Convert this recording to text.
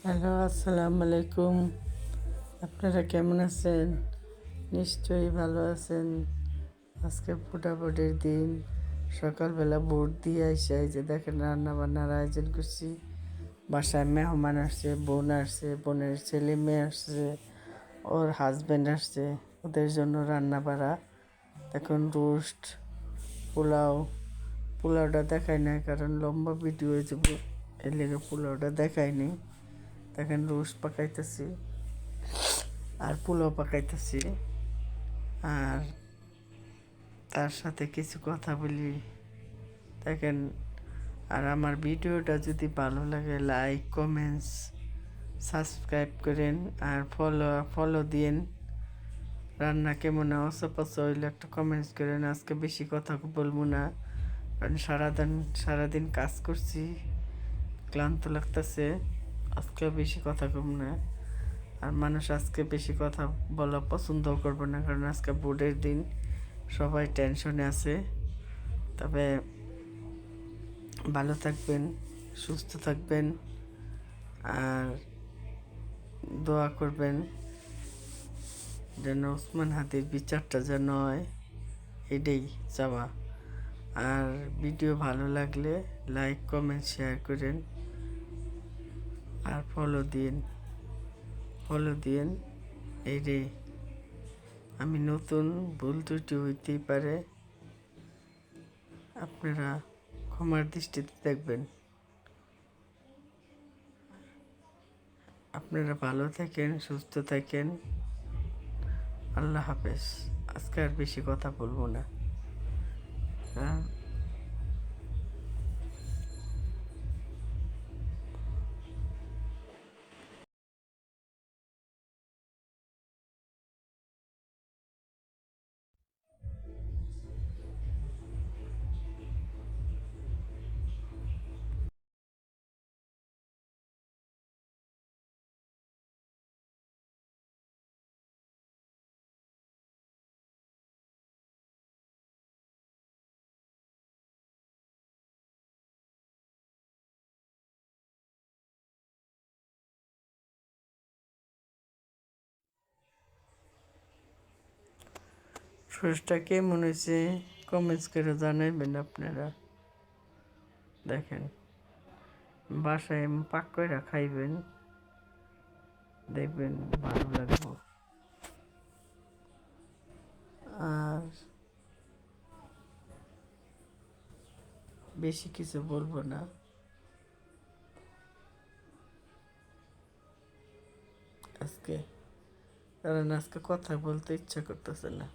Hello, আসসালামু আলাইকুম। আপনারা কেমন আছেন? নিশ্চয়ই ভালো আছেন। আজকে ভোটাভুটির দিন। সকালবেলা ভোট দিয়ে আইসা এই যে দেখেন রান্না বান্নার আয়োজন করছি। বাসায় মেহমান আসছে, বোন আসছে, বোনের ছেলে মেয়ে আসছে, ওর হাজব্যান্ড আসছে, ওদের জন্য রান্না বাড়া। এখন রোস্ট, পোলাও। পোলাওটা দেখাই না কারণ লম্বা ভিডিও হয়ে যাবে, এর লেগে পোলাওটা দেখায়নি। দেখেন রোস্ট পাকাইতেছি আর পোলাও পাকাইতেছি, আর তার সাথে কিছু কথা বলি। দেখেন, আর আমার ভিডিওটা যদি ভালো লাগে লাইক কমেন্টস সাবস্ক্রাইব করেন আর ফলো দিয়েন। রান্না কেমন অসপছ হইলে একটা কমেন্টস করেন। আজকে বেশি কথা বলবো না কারণ সারাদিন কাজ করছি, ক্লান্ত লাগতেছে। আজকে বেশি কথা কম না, আর মানুষ আজকে বেশি কথা বলা পছন্দ করবে না কারণ আজকে বোর্ডের দিন, সবাই টেনশনে আছে। তবে ভালো থাকবেন, সুস্থ থাকবেন, আর দোয়া করবেন যেন ওসমান হাদির বিচারটা যেন হয়, এটাই চাওয়া। আর ভিডিও ভালো লাগলে লাইক কমেন্ট শেয়ার করেন আর ফলো দিন এইটাই। আমি নতুন, ভুল ত্রুটি হইতেই পারে, আপনারা ক্ষমার দৃষ্টিতে দেখবেন। আপনারা ভালো থাকেন, সুস্থ থাকেন। আল্লাহ হাফেজ। আজকে আর বেশি কথা বলবো না। হ্যাঁ। ফ্রুটসটা কেমন হয়েছে কমেন্টস করে জানাইবেন আপনারা। দেখেন, বাসায় পাক করে খাইবেন, দেখবেন ভালো লাগবে। আর বেশি কিছু বলবো না আজকে, কারণ আজকে কথা বলতে ইচ্ছা করতেছে না।